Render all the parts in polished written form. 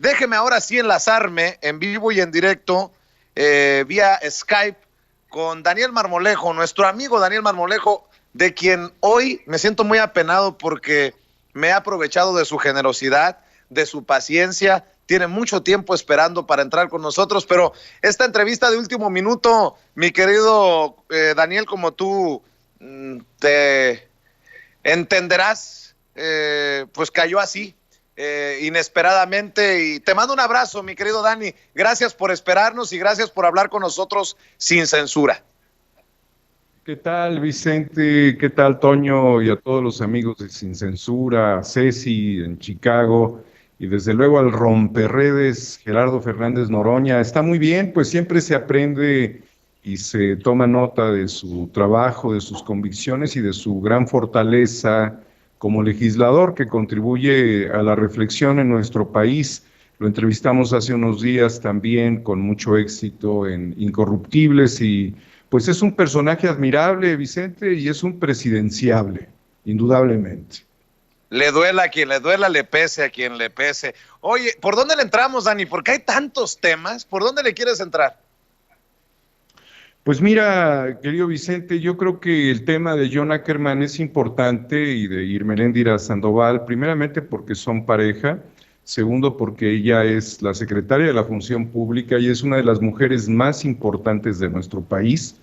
Déjeme ahora sí enlazarme en vivo y en directo vía Skype con Daniel Marmolejo, nuestro amigo Daniel Marmolejo, de quien hoy me siento muy apenado porque me he aprovechado de su generosidad, de su paciencia. Tiene mucho tiempo esperando para entrar con nosotros, pero esta entrevista de último minuto, mi querido Daniel, como tú te entenderás, pues cayó así, inesperadamente. Y te mando un abrazo, mi querido Dani. Gracias por esperarnos y gracias por hablar con nosotros sin censura. ¿Qué tal, Vicente? ¿Qué tal, Toño? Y a todos los amigos de Sin Censura, a Ceci en Chicago y desde luego al romperredes Gerardo Fernández Noroña. Está muy bien, pues siempre se aprende y se toma nota de su trabajo, de sus convicciones y de su gran fortaleza como legislador que contribuye a la reflexión en nuestro país. Lo entrevistamos hace unos días también con mucho éxito en Incorruptibles y pues es un personaje admirable, Vicente, y es un presidenciable, indudablemente. Le duela a quien le duela, le pese a quien le pese. Oye, ¿por dónde le entramos, Dani? Porque hay tantos temas. ¿Por dónde le quieres entrar? Pues mira, querido Vicente, yo creo que el tema de John Ackerman es importante y de Irmeléndira Sandoval, primeramente porque son pareja, segundo porque ella es la secretaria de la Función Pública y es una de las mujeres más importantes de nuestro país.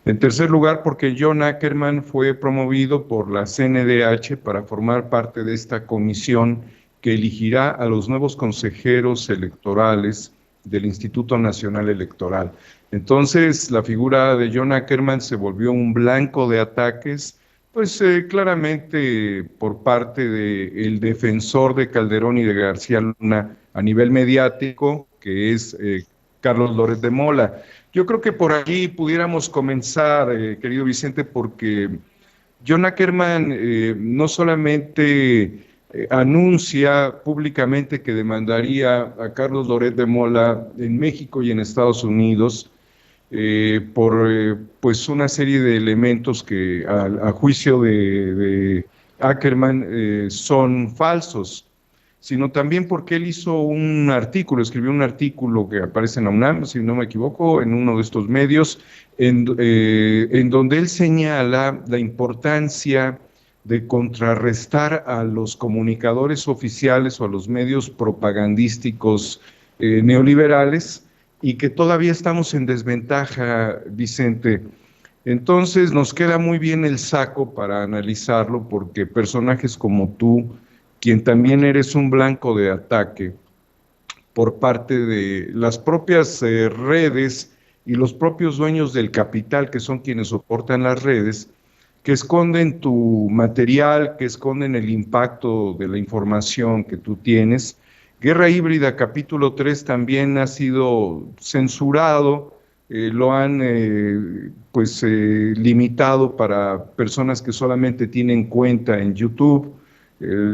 En tercer lugar, porque John Ackerman fue promovido por la CNDH para formar parte de esta comisión que elegirá a los nuevos consejeros electorales del Instituto Nacional Electoral. Entonces, la figura de John Ackerman se volvió un blanco de ataques, pues claramente por parte del defensor de Calderón y de García Luna a nivel mediático, que es Carlos Loret de Mola. Yo creo que por allí pudiéramos comenzar, querido Vicente, porque John Ackerman no solamente anuncia públicamente que demandaría a Carlos Loret de Mola en México y en Estados Unidos por pues una serie de elementos que a juicio de Ackerman son falsos, sino también porque él hizo un artículo, escribió un artículo que aparece en la UNAM, si no me equivoco, en uno de estos medios, en donde él señala la importancia de contrarrestar a los comunicadores oficiales o a los medios propagandísticos neoliberales y que todavía estamos en desventaja, Vicente. Entonces nos queda muy bien el saco para analizarlo porque personajes como tú, quien también eres un blanco de ataque por parte de las propias redes y los propios dueños del capital, que son quienes soportan las redes, que esconden tu material, que esconden el impacto de la información que tú tienes. Guerra Híbrida, capítulo 3, también ha sido censurado, lo han limitado para personas que solamente tienen cuenta en YouTube.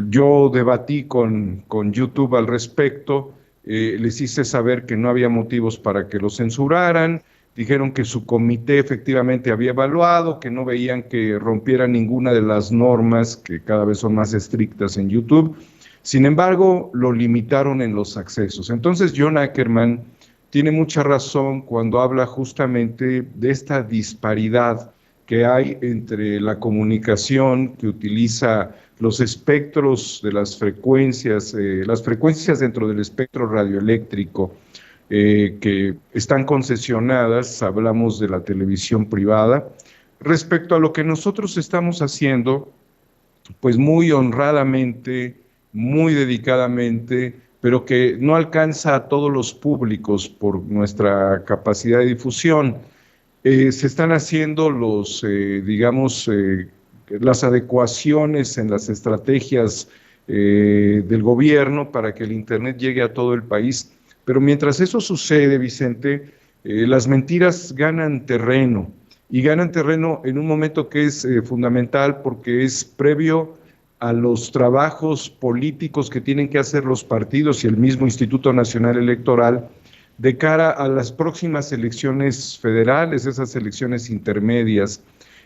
Yo debatí con YouTube al respecto, les hice saber que no había motivos para que lo censuraran, dijeron que su comité efectivamente había evaluado, que no veían que rompiera ninguna de las normas que cada vez son más estrictas en YouTube. Sin embargo, lo limitaron en los accesos. Entonces, John Ackerman tiene mucha razón cuando habla justamente de esta disparidad que hay entre la comunicación que utiliza los espectros de las frecuencias dentro del espectro radioeléctrico que están concesionadas, hablamos de la televisión privada, respecto a lo que nosotros estamos haciendo, pues muy honradamente, muy dedicadamente, pero que no alcanza a todos los públicos por nuestra capacidad de difusión. Se están haciendo las adecuaciones en las estrategias del gobierno para que el Internet llegue a todo el país. Pero mientras eso sucede, Vicente, las mentiras ganan terreno, y ganan terreno en un momento que es fundamental porque es previo a los trabajos políticos que tienen que hacer los partidos y el mismo Instituto Nacional Electoral de cara a las próximas elecciones federales, esas elecciones intermedias,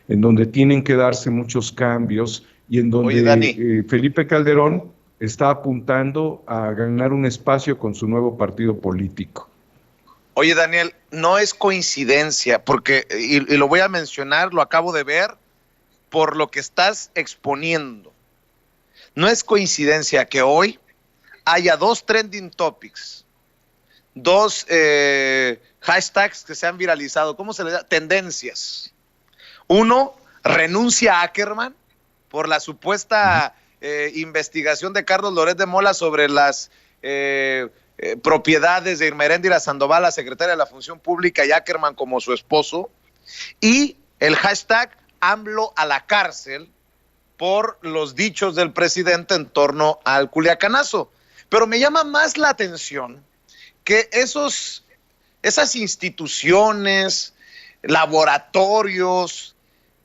en donde tienen que darse muchos cambios y en donde Oye, Dani, Felipe Calderón está apuntando a ganar un espacio con su nuevo partido político. Oye, Daniel, no es coincidencia, porque, y lo voy a mencionar, lo acabo de ver, por lo que estás exponiendo. No es coincidencia que hoy haya dos trending topics, dos hashtags que se han viralizado, ¿cómo se le da? Tendencias. Uno, renuncia a Ackerman por la supuesta investigación de Carlos Loret de Mola sobre las propiedades de Irma Heréndira Sandoval, la secretaria de la Función Pública, y Ackerman como su esposo. Y el hashtag AMLO a la cárcel por los dichos del presidente en torno al culiacanazo. Pero me llama más la atención que esas instituciones, laboratorios,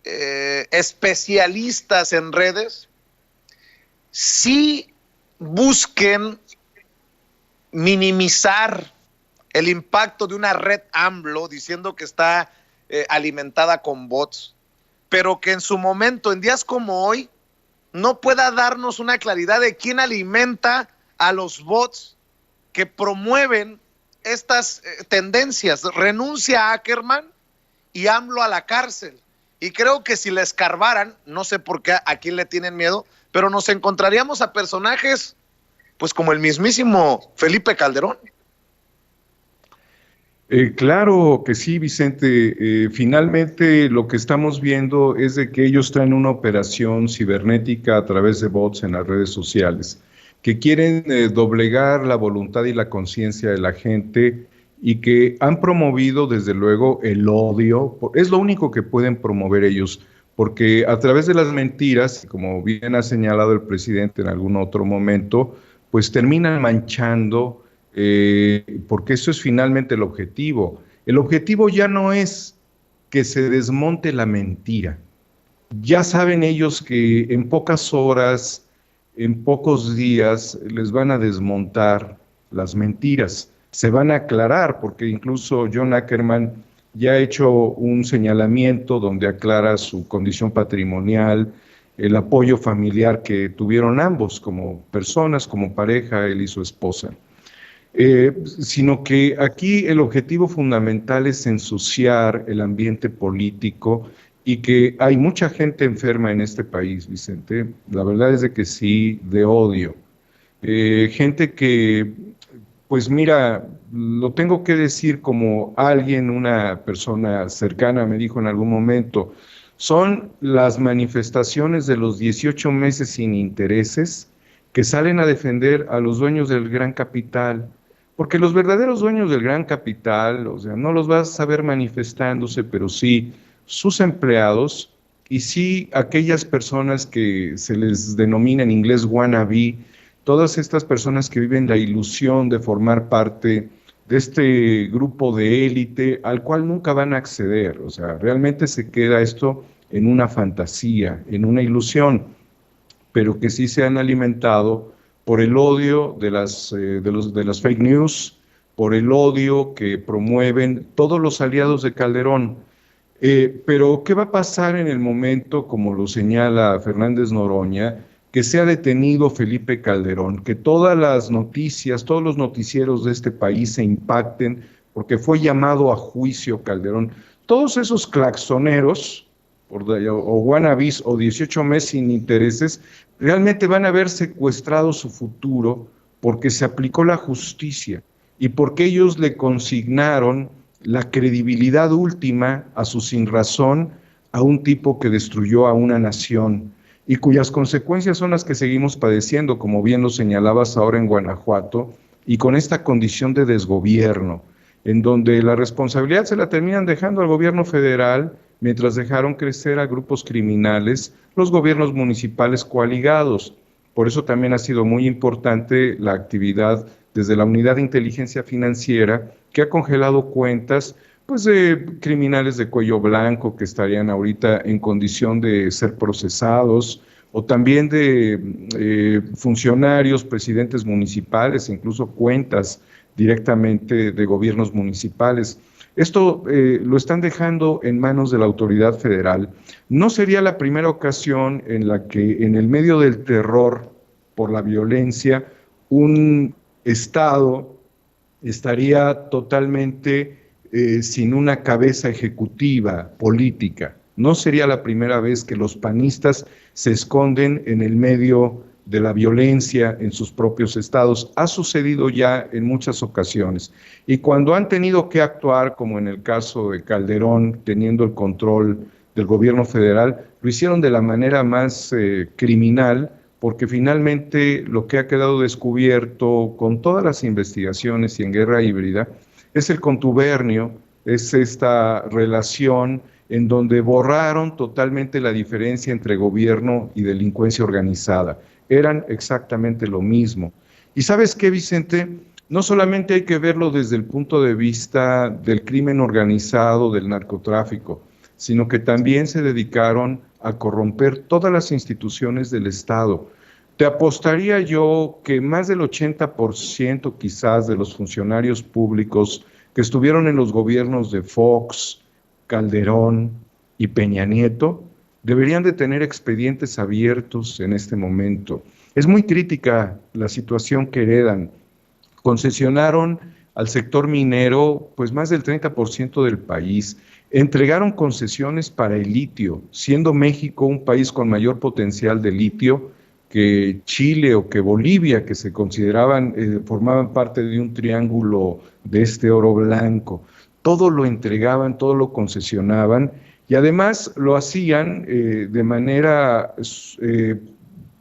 especialistas en redes, sí busquen minimizar el impacto de una red AMLO diciendo que está alimentada con bots, pero que en su momento, en días como hoy, no pueda darnos una claridad de quién alimenta a los bots que promueven estas tendencias. Renuncia a Ackerman y AMLO a la cárcel. Y creo que si le escarbaran, no sé por qué a quién le tienen miedo, pero nos encontraríamos a personajes pues como el mismísimo Felipe Calderón. Claro que sí, Vicente. Finalmente lo que estamos viendo es de que ellos traen una operación cibernética a través de bots en las redes sociales, que quieren doblegar la voluntad y la conciencia de la gente y que han promovido desde luego el odio. Es lo único que pueden promover ellos, porque a través de las mentiras, como bien ha señalado el presidente en algún otro momento, pues terminan manchando, porque eso es finalmente el objetivo. El objetivo ya no es que se desmonte la mentira. Ya saben ellos que en pocas horas, en pocos días, les van a desmontar las mentiras. Se van a aclarar, porque incluso John Ackerman ya ha hecho un señalamiento donde aclara su condición patrimonial, el apoyo familiar que tuvieron ambos como personas, como pareja, él y su esposa. Sino que aquí el objetivo fundamental es ensuciar el ambiente político y que hay mucha gente enferma en este país, Vicente. La verdad es de que sí, de odio. Gente que, pues mira, lo tengo que decir como alguien, una persona cercana me dijo en algún momento, son las manifestaciones de los 18 meses sin intereses que salen a defender a los dueños del gran capital, porque los verdaderos dueños del gran capital, o sea, no los vas a ver manifestándose, pero sí sus empleados y sí aquellas personas que se les denomina en inglés wannabe, todas estas personas que viven la ilusión de formar parte de este grupo de élite al cual nunca van a acceder. O sea, realmente se queda esto en una fantasía, en una ilusión, pero que sí se han alimentado por el odio de las fake news, por el odio que promueven todos los aliados de Calderón. Pero, ¿qué va a pasar en el momento, como lo señala Fernández Noroña, que sea detenido Felipe Calderón, que todas las noticias, todos los noticieros de este país se impacten porque fue llamado a juicio Calderón? Todos esos claxoneros, o wannabes, o 18 meses sin intereses, realmente van a haber secuestrado su futuro porque se aplicó la justicia y porque ellos le consignaron la credibilidad última a su sinrazón a un tipo que destruyó a una nación y cuyas consecuencias son las que seguimos padeciendo, como bien lo señalabas ahora en Guanajuato, y con esta condición de desgobierno, en donde la responsabilidad se la terminan dejando al gobierno federal, mientras dejaron crecer a grupos criminales, los gobiernos municipales coaligados. Por eso también ha sido muy importante la actividad desde la Unidad de Inteligencia Financiera, que ha congelado cuentas pues de criminales de cuello blanco que estarían ahorita en condición de ser procesados, o también de funcionarios, presidentes municipales, incluso cuentas directamente de gobiernos municipales. Esto lo están dejando en manos de la autoridad federal. No sería la primera ocasión en la que en el medio del terror por la violencia, un Estado estaría totalmente sin una cabeza ejecutiva política. No sería la primera vez que los panistas se esconden en el medio de la violencia en sus propios estados. Ha sucedido ya en muchas ocasiones. Y cuando han tenido que actuar, como en el caso de Calderón, teniendo el control del gobierno federal, lo hicieron de la manera más criminal, porque finalmente lo que ha quedado descubierto con todas las investigaciones y en guerra híbrida es el contubernio, es esta relación en donde borraron totalmente la diferencia entre gobierno y delincuencia organizada. Eran exactamente lo mismo. ¿Y sabes qué, Vicente? No solamente hay que verlo desde el punto de vista del crimen organizado, del narcotráfico, sino que también se dedicaron a corromper todas las instituciones del Estado. Te apostaría yo que más del 80% quizás de los funcionarios públicos que estuvieron en los gobiernos de Fox, Calderón y Peña Nieto deberían de tener expedientes abiertos en este momento. Es muy crítica la situación que heredan. Concesionaron al sector minero pues más del 30% del país. Entregaron concesiones para el litio, siendo México un país con mayor potencial de litio que Chile o que Bolivia, que se consideraban, formaban parte de un triángulo de este oro blanco. Todo lo entregaban, todo lo concesionaban y además lo hacían de manera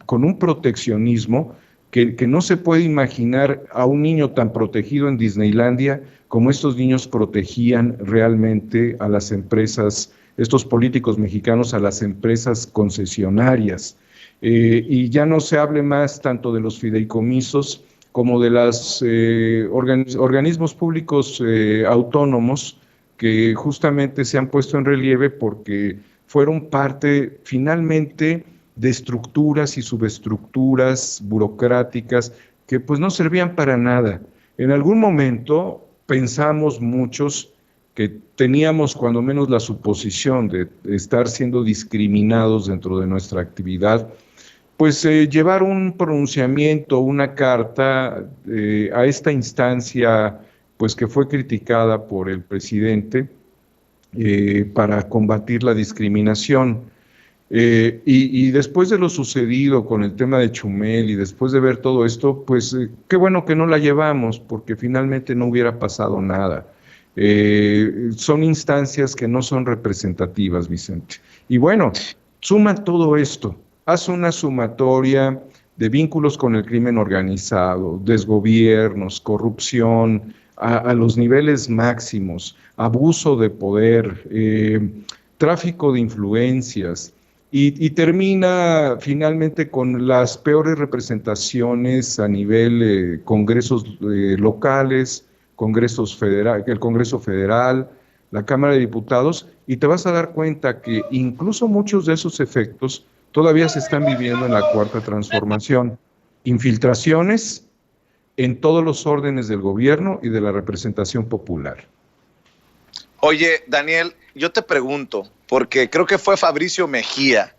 con un proteccionismo que no se puede imaginar a un niño tan protegido en Disneylandia como estos niños protegían realmente a las empresas, estos políticos mexicanos, a las empresas concesionarias. Y ya no se hable más tanto de los fideicomisos como de los organismos públicos autónomos que justamente se han puesto en relieve porque fueron parte finalmente de estructuras y subestructuras burocráticas que pues no servían para nada. En algún momento pensamos muchos que teníamos cuando menos la suposición de estar siendo discriminados dentro de nuestra actividad, pues llevar un pronunciamiento, una carta a esta instancia, pues que fue criticada por el presidente para combatir la discriminación. Y después de lo sucedido con el tema de Chumel y después de ver todo esto, pues qué bueno que no la llevamos, porque finalmente no hubiera pasado nada. Son instancias que no son representativas, Vicente. Y bueno, suma todo esto. Haz una sumatoria de vínculos con el crimen organizado, desgobiernos, corrupción a los niveles máximos, abuso de poder, tráfico de influencias, y termina finalmente con las peores representaciones a nivel congresos locales, el Congreso Federal, la Cámara de Diputados, y te vas a dar cuenta que incluso muchos de esos efectos todavía se están viviendo en la Cuarta Transformación. Infiltraciones en todos los órdenes del gobierno y de la representación popular. Oye, Daniel, yo te pregunto, porque creo que fue Fabricio Mejía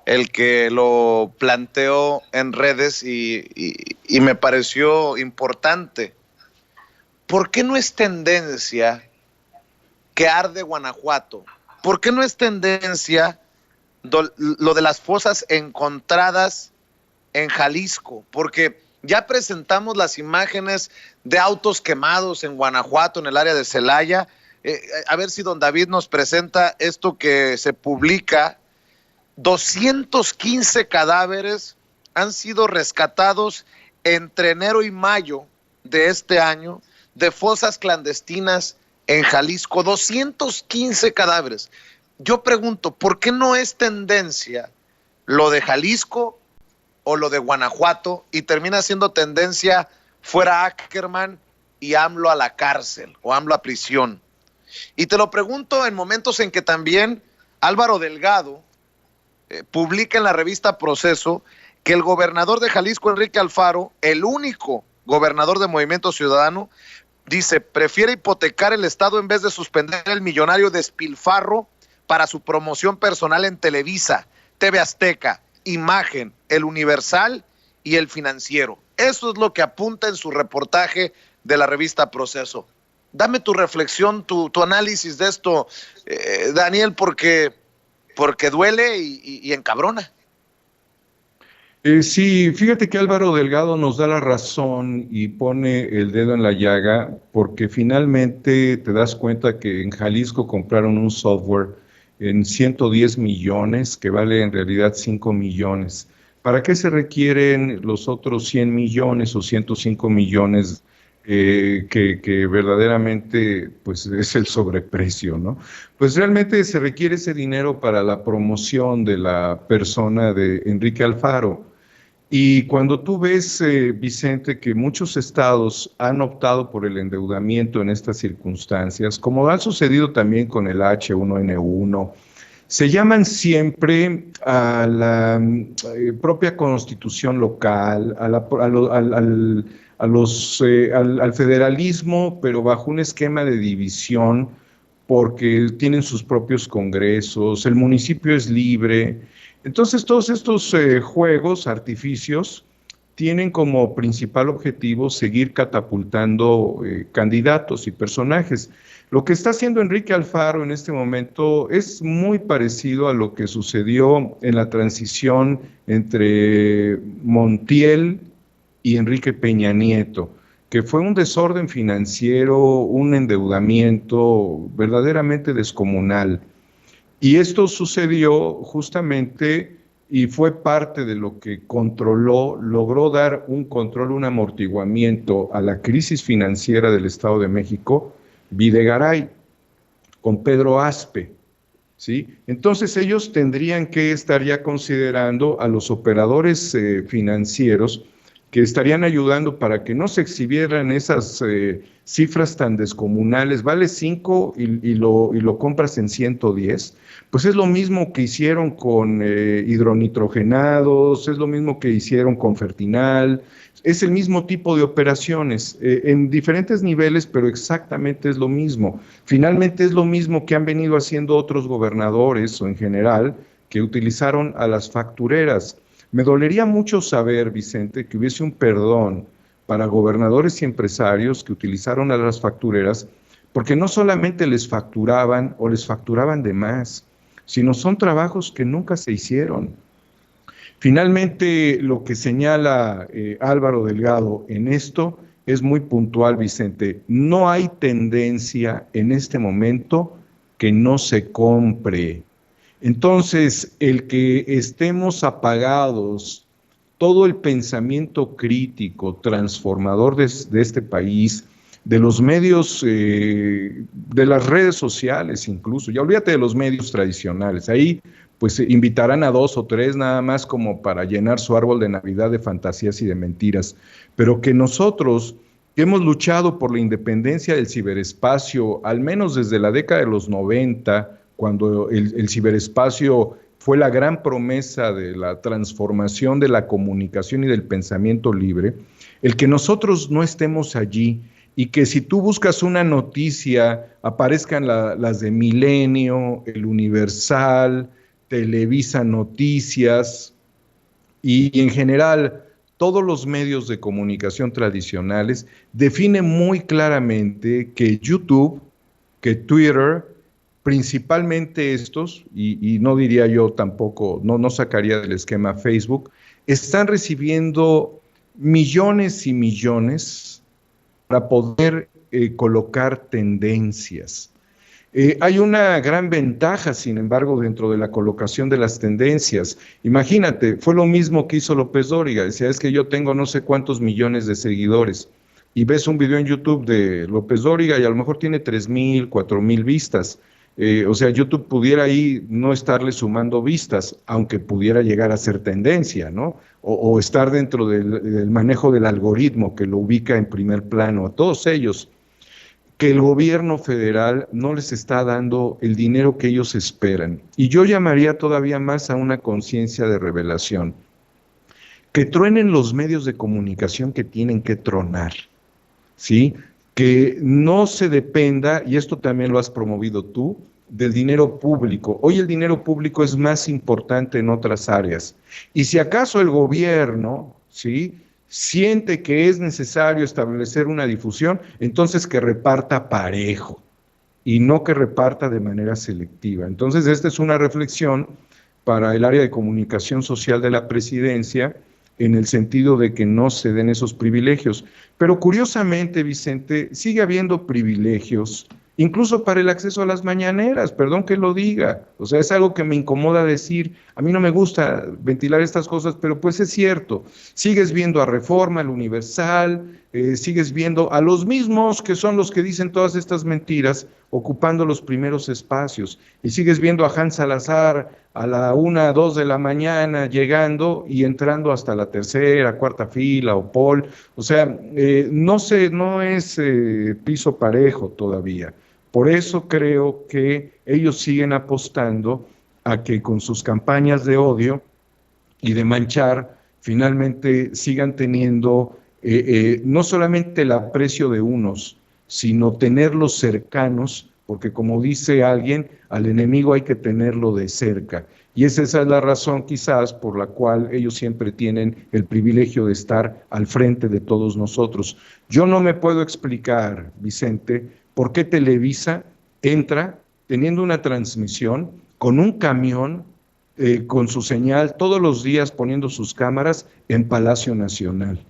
el que lo planteó en redes y me pareció importante. ¿Por qué no es tendencia que arde Guanajuato? ¿Por qué no es tendencia lo de las fosas encontradas en Jalisco? Porque ya presentamos las imágenes de autos quemados en Guanajuato, en el área de Celaya. A ver si don David nos presenta esto que se publica. 215 cadáveres han sido rescatados entre enero y mayo de este año de fosas clandestinas en Jalisco. 215 cadáveres. Yo pregunto, ¿por qué no es tendencia lo de Jalisco o lo de Guanajuato y termina siendo tendencia fuera Ackerman y AMLO a la cárcel o AMLO a prisión? Y te lo pregunto en momentos en que también Álvaro Delgado publica en la revista Proceso que el gobernador de Jalisco, Enrique Alfaro, el único gobernador de Movimiento Ciudadano, dice, prefiere hipotecar el Estado en vez de suspender el millonario despilfarro para su promoción personal en Televisa, TV Azteca, Imagen, El Universal y el financiero. Eso es lo que apunta en su reportaje de la revista Proceso. Dame tu reflexión, tu análisis de esto, Daniel, porque duele y encabrona. Sí, fíjate que Álvaro Delgado nos da la razón y pone el dedo en la llaga, porque finalmente te das cuenta que en Jalisco compraron un software en 110 millones, que vale en realidad 5 millones. ¿Para qué se requieren los otros 100 millones o 105 millones que verdaderamente pues, es el sobreprecio, ¿no? Pues realmente se requiere ese dinero para la promoción de la persona de Enrique Alfaro. Y cuando tú ves, Vicente, que muchos estados han optado por el endeudamiento en estas circunstancias, como ha sucedido también con el H1N1, se llaman siempre a la propia constitución local, al federalismo, pero bajo un esquema de división, porque tienen sus propios congresos, el municipio es libre. Entonces, todos estos juegos, artificios, tienen como principal objetivo seguir catapultando candidatos y personajes. Lo que está haciendo Enrique Alfaro en este momento es muy parecido a lo que sucedió en la transición entre Montiel y Enrique Peña Nieto, que fue un desorden financiero, un endeudamiento verdaderamente descomunal. Y esto sucedió justamente y fue parte de lo que logró dar un control, un amortiguamiento a la crisis financiera del Estado de México, Videgaray, con Pedro Aspe, ¿sí? Entonces ellos tendrían que estar ya considerando a los operadores financieros que estarían ayudando para que no se exhibieran esas cifras tan descomunales, vale 5 y lo compras en 110, pues es lo mismo que hicieron con hidronitrogenados, es lo mismo que hicieron con Fertinal, es el mismo tipo de operaciones, en diferentes niveles, pero exactamente es lo mismo. Finalmente es lo mismo que han venido haciendo otros gobernadores o en general, que utilizaron a las factureras. Me dolería mucho saber, Vicente, que hubiese un perdón para gobernadores y empresarios que utilizaron a las factureras, porque no solamente les facturaban o les facturaban de más, sino son trabajos que nunca se hicieron. Finalmente, lo que señala Álvaro Delgado en esto es muy puntual, Vicente. No hay tendencia en este momento que no se compre. Entonces, el que estemos apagados, todo el pensamiento crítico, transformador de este país, de los medios, de las redes sociales incluso, ya olvídate de los medios tradicionales, ahí pues invitarán a 2 o 3 nada más como para llenar su árbol de Navidad de fantasías y de mentiras, pero que nosotros que hemos luchado por la independencia del ciberespacio, al menos desde la década de los 90, cuando el ciberespacio fue la gran promesa de la transformación de la comunicación y del pensamiento libre, el que nosotros no estemos allí y que si tú buscas una noticia aparezcan las de Milenio, El Universal, Televisa Noticias y en general todos los medios de comunicación tradicionales, define muy claramente que YouTube, que Twitter, principalmente estos, y no diría yo tampoco, no sacaría del esquema Facebook, están recibiendo millones y millones para poder colocar tendencias. Hay una gran ventaja, sin embargo, dentro de la colocación de las tendencias. Imagínate, fue lo mismo que hizo López Dóriga, decía, es que yo tengo no sé cuántos millones de seguidores, y ves un video en YouTube de López Dóriga y a lo mejor tiene 3,000, 4,000 vistas. O sea, YouTube pudiera ahí no estarle sumando vistas, aunque pudiera llegar a ser tendencia, ¿no? O estar dentro del manejo del algoritmo que lo ubica en primer plano. A todos ellos, que el gobierno federal no les está dando el dinero que ellos esperan. Y yo llamaría todavía más a una conciencia de revelación. Que truenen los medios de comunicación que tienen que tronar, ¿sí? Que no se dependa, y esto también lo has promovido tú, del dinero público. Hoy el dinero público es más importante en otras áreas. Y si acaso el gobierno, ¿sí? Siente que es necesario establecer una difusión, entonces que reparta parejo y no que reparta de manera selectiva. Entonces, esta es una reflexión para el área de comunicación social de la presidencia, en el sentido de que no se den esos privilegios. Pero curiosamente, Vicente, sigue habiendo privilegios, incluso para el acceso a las mañaneras, perdón que lo diga. O sea, es algo que me incomoda decir. A mí no me gusta ventilar estas cosas, pero pues es cierto. Sigues viendo a Reforma, al Universal, sigues viendo a los mismos que son los que dicen todas estas mentiras, ocupando los primeros espacios. Y sigues viendo a Hans Salazar a la 1, 2 de la mañana llegando y entrando hasta la tercera, cuarta fila, o Paul. O sea, no es piso parejo todavía. Por eso creo que ellos siguen apostando a que con sus campañas de odio y de manchar, finalmente sigan teniendo no solamente el aprecio de unos, sino tenerlos cercanos, porque como dice alguien, al enemigo hay que tenerlo de cerca. Y esa es la razón quizás por la cual ellos siempre tienen el privilegio de estar al frente de todos nosotros. Yo no me puedo explicar, Vicente, por qué Televisa entra teniendo una transmisión con un camión, con su señal, todos los días poniendo sus cámaras en Palacio Nacional.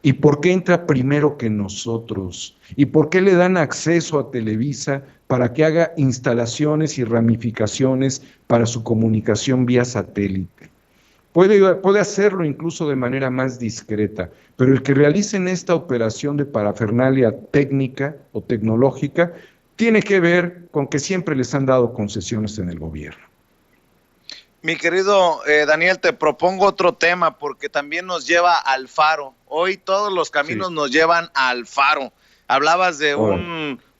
¿Y por qué entra primero que nosotros? ¿Y por qué le dan acceso a Televisa para que haga instalaciones y ramificaciones para su comunicación vía satélite? Puede hacerlo incluso de manera más discreta, pero el que realicen esta operación de parafernalia técnica o tecnológica tiene que ver con que siempre les han dado concesiones en el gobierno. Mi querido Daniel, te propongo otro tema porque también nos lleva al faro. Hoy todos los caminos nos llevan al faro. Hablabas de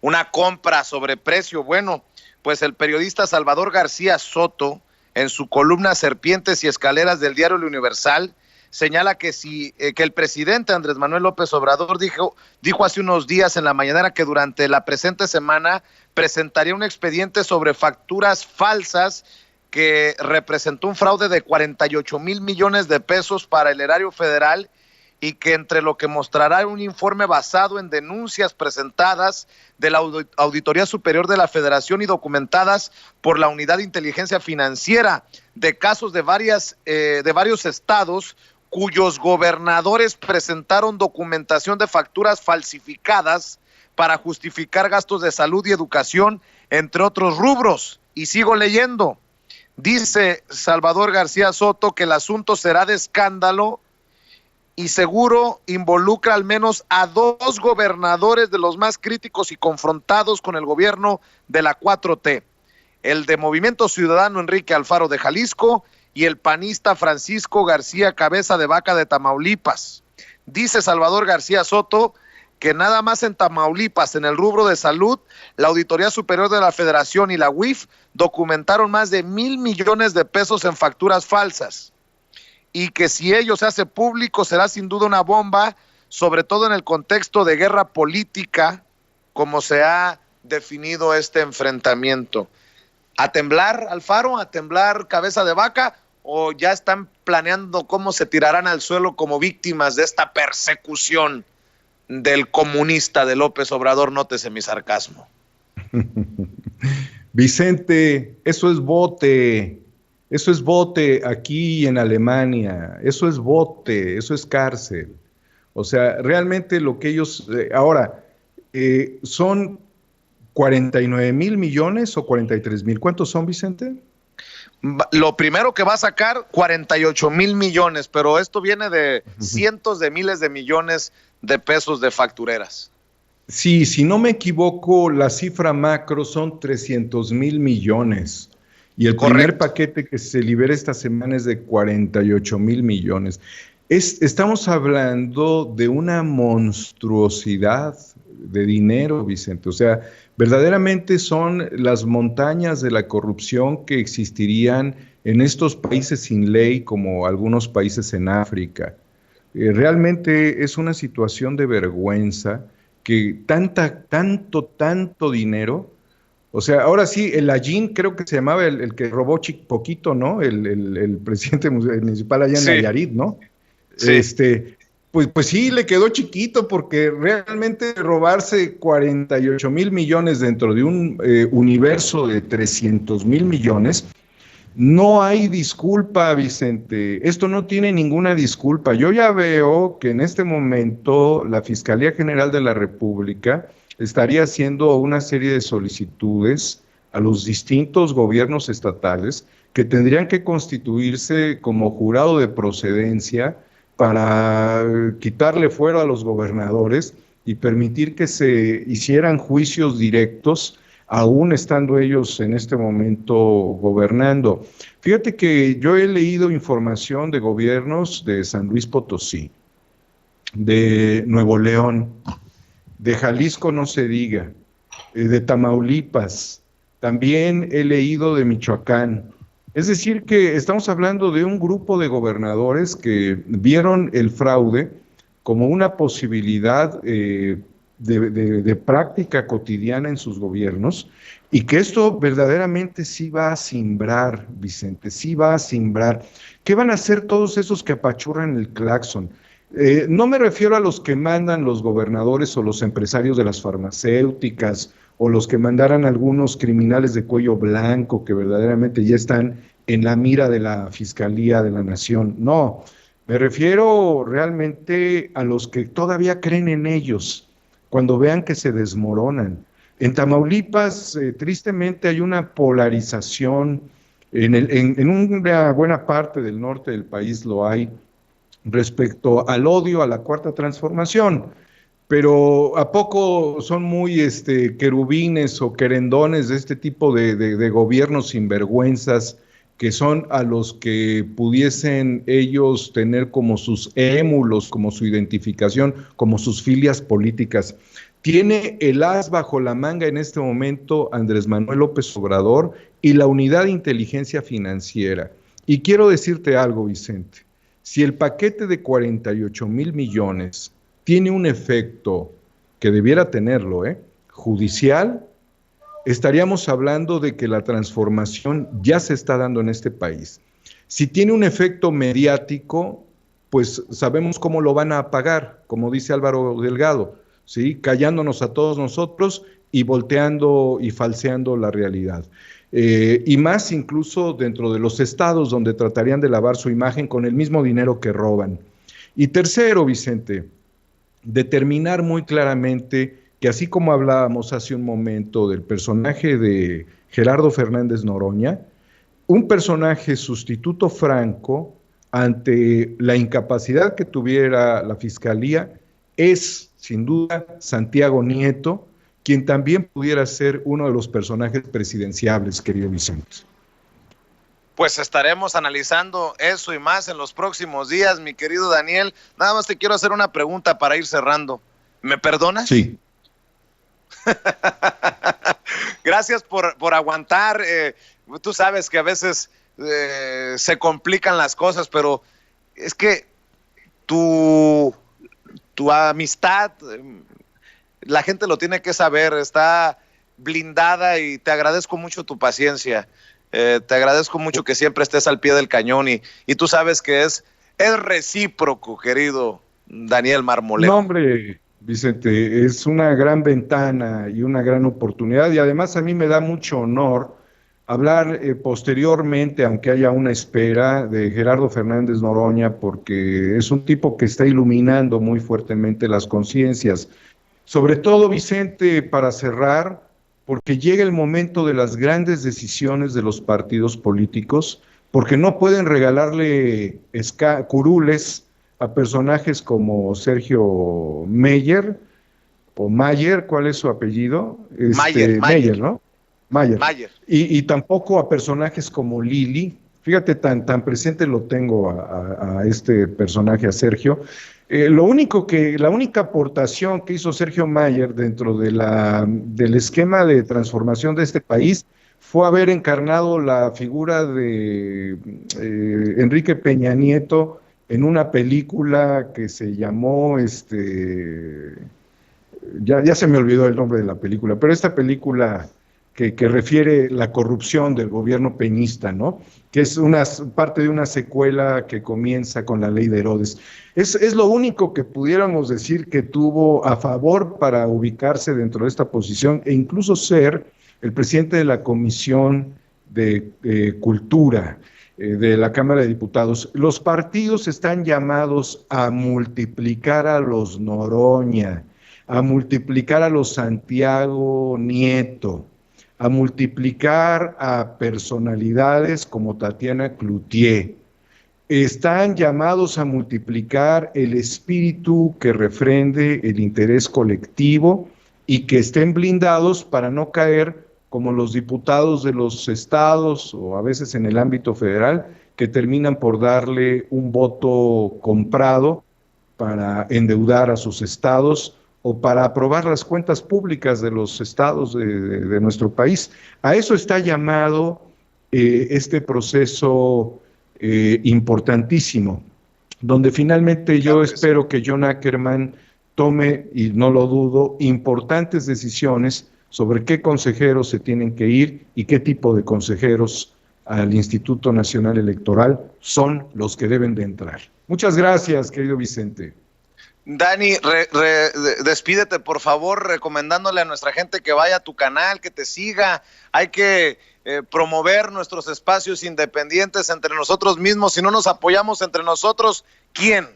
una compra sobre precio. Bueno, pues el periodista Salvador García Soto, en su columna Serpientes y Escaleras del diario El Universal, señala que que el presidente Andrés Manuel López Obrador dijo hace unos días en la mañanera que durante la presente semana presentaría un expediente sobre facturas falsas que representó un fraude de 48 mil millones de pesos para el erario federal, y que entre lo que mostrará un informe basado en denuncias presentadas de la Auditoría Superior de la Federación y documentadas por la Unidad de Inteligencia Financiera de casos de varios estados cuyos gobernadores presentaron documentación de facturas falsificadas para justificar gastos de salud y educación, entre otros rubros. Y sigo leyendo. Dice Salvador García Soto que el asunto será de escándalo y seguro involucra al menos a 2 gobernadores de los más críticos y confrontados con el gobierno de la 4T, el de Movimiento Ciudadano Enrique Alfaro de Jalisco y el panista Francisco García Cabeza de Vaca de Tamaulipas. Dice Salvador García Soto que nada más en Tamaulipas, en el rubro de salud, la Auditoría Superior de la Federación y la UIF documentaron más de 1,000 millones de pesos en facturas falsas, y que si ello se hace público será sin duda una bomba, sobre todo en el contexto de guerra política, como se ha definido este enfrentamiento. ¿A temblar, Alfaro? ¿A temblar, Cabeza de Vaca? ¿O ya están planeando cómo se tirarán al suelo como víctimas de esta persecución del comunista de López Obrador? Nótese mi sarcasmo. Vicente, eso es bote aquí en Alemania, eso es bote, eso es cárcel. O sea, realmente lo que ellos, ahora, son 49 mil millones o 43 mil, ¿cuántos son, Vicente? Lo primero que va a sacar, 48 mil millones, pero esto viene de cientos de miles de millones de pesos de factureras. Sí, si no me equivoco, la cifra macro son 300 mil millones. Y el primer paquete que se libera esta semana es de 48 mil millones. Estamos hablando de una monstruosidad de dinero, Vicente. O sea, verdaderamente son las montañas de la corrupción que existirían en estos países sin ley, como algunos países en África. Realmente es una situación de vergüenza que tanto dinero. O sea, ahora sí, el Allín, creo que se llamaba el que robó poquito, ¿no? El presidente municipal allá en Nayarit, ¿no? Sí. Pues sí, le quedó chiquito porque realmente robarse 48 mil millones dentro de un universo de 300 mil millones, no hay disculpa, Vicente. Esto no tiene ninguna disculpa. Yo ya veo que en este momento la Fiscalía General de la República estaría haciendo una serie de solicitudes a los distintos gobiernos estatales que tendrían que constituirse como jurado de procedencia para quitarle fuero a los gobernadores y permitir que se hicieran juicios directos aún estando ellos en este momento gobernando. Fíjate que yo he leído información de gobiernos de San Luis Potosí, de Nuevo León, de Jalisco no se diga, de Tamaulipas, también he leído de Michoacán. Es decir, que estamos hablando de un grupo de gobernadores que vieron el fraude como una posibilidad de práctica cotidiana en sus gobiernos y que esto verdaderamente sí va a simbrar, Vicente, sí va a simbrar. ¿Qué van a hacer todos esos que apachurran el claxon? No me refiero a los que mandan los gobernadores o los empresarios de las farmacéuticas o los que mandaran algunos criminales de cuello blanco que verdaderamente ya están en la mira de la Fiscalía de la Nación. No, me refiero realmente a los que todavía creen en ellos cuando vean que se desmoronan. En Tamaulipas, tristemente, hay una polarización, en una buena parte del norte del país lo hay, respecto al odio a la Cuarta Transformación. Pero ¿a poco son muy querubines o querendones de este tipo de gobiernos sinvergüenzas que son a los que pudiesen ellos tener como sus émulos, como su identificación, como sus filias políticas? Tiene el as bajo la manga en este momento Andrés Manuel López Obrador y la Unidad de Inteligencia Financiera. Y quiero decirte algo, Vicente. Si el paquete de 48 mil millones tiene un efecto que debiera tenerlo, judicial, estaríamos hablando de que la transformación ya se está dando en este país. Si tiene un efecto mediático, pues sabemos cómo lo van a apagar, como dice Álvaro Delgado, ¿sí? Callándonos a todos nosotros y volteando y falseando la realidad. Y más incluso dentro de los estados donde tratarían de lavar su imagen con el mismo dinero que roban. Y tercero, Vicente, determinar muy claramente que así como hablábamos hace un momento del personaje de Gerardo Fernández Noroña, un personaje sustituto franco ante la incapacidad que tuviera la Fiscalía es, sin duda, Santiago Nieto, quien también pudiera ser uno de los personajes presidenciables, querido Vicente. Pues estaremos analizando eso y más en los próximos días, mi querido Daniel. Nada más te quiero hacer una pregunta para ir cerrando. ¿Me perdonas? Sí. Gracias por aguantar. Tú sabes que a veces se complican las cosas, pero es que tu amistad, la gente lo tiene que saber, está blindada y te agradezco mucho tu paciencia. Te agradezco mucho que siempre estés al pie del cañón y tú sabes que es recíproco, querido Daniel Marmolejo. No, hombre, Vicente, es una gran ventana y una gran oportunidad y además a mí me da mucho honor hablar posteriormente, aunque haya una espera, de Gerardo Fernández Noroña, porque es un tipo que está iluminando muy fuertemente las conciencias. Sobre todo, Vicente, para cerrar, porque llega el momento de las grandes decisiones de los partidos políticos, porque no pueden regalarle curules a personajes como Sergio Meyer, o Mayer, ¿cuál es su apellido? Meyer, ¿no? Mayer. Y tampoco a personajes como Lili. Fíjate, tan presente lo tengo a este personaje, a Sergio. La única aportación que hizo Sergio Mayer dentro del esquema de transformación de este país fue haber encarnado la figura de Enrique Peña Nieto en una película que se llamó, ya se me olvidó el nombre de la película, pero esta película que refiere la corrupción del gobierno peñista, ¿no? Que es parte de una secuela que comienza con la ley de Herodes. Es lo único que pudiéramos decir que tuvo a favor para ubicarse dentro de esta posición e incluso ser el presidente de la Comisión de Cultura de la Cámara de Diputados. Los partidos están llamados a multiplicar a los Noroña, a multiplicar a los Santiago Nieto, a multiplicar a personalidades como Tatiana Cloutier. Están llamados a multiplicar el espíritu que refrende el interés colectivo y que estén blindados para no caer como los diputados de los estados o a veces en el ámbito federal que terminan por darle un voto comprado para endeudar a sus estados o para aprobar las cuentas públicas de los estados de nuestro país. A eso está llamado este proceso importantísimo, donde finalmente yo espero que John Ackerman tome, y no lo dudo, importantes decisiones sobre qué consejeros se tienen que ir y qué tipo de consejeros al Instituto Nacional Electoral son los que deben de entrar. Muchas gracias, querido Vicente. Dani, despídete por favor recomendándole a nuestra gente que vaya a tu canal, que te siga. Hay que promover nuestros espacios independientes entre nosotros mismos. Si no nos apoyamos entre nosotros, ¿quién?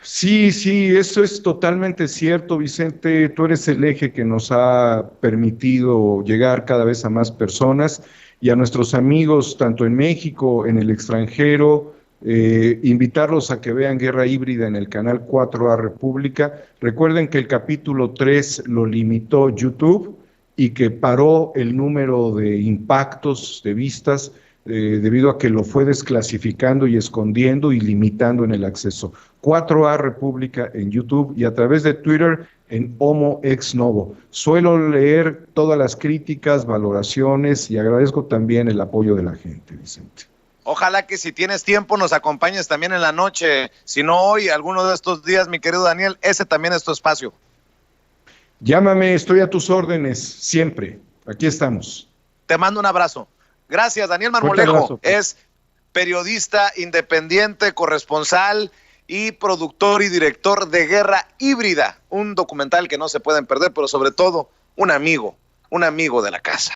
Sí, eso es totalmente cierto, Vicente. Tú eres el eje que nos ha permitido llegar cada vez a más personas y a nuestros amigos, tanto en México, en el extranjero, invitarlos a que vean Guerra Híbrida en el canal 4A República. Recuerden que el capítulo 3 lo limitó YouTube y que paró el número de impactos, de vistas, debido a que lo fue desclasificando y escondiendo y limitando en el acceso. 4A República en YouTube y a través de Twitter en Homo Ex Novo. Suelo leer todas las críticas, valoraciones y agradezco también el apoyo de la gente, Vicente. Ojalá que si tienes tiempo nos acompañes también en la noche, si no hoy, alguno de estos días, mi querido Daniel, ese también es tu espacio. Llámame, estoy a tus órdenes, siempre. Aquí estamos. Te mando un abrazo. Gracias, Daniel Marmolejo. Es periodista independiente, corresponsal y productor y director de Guerra Híbrida, un documental que no se pueden perder, pero sobre todo un amigo de la casa.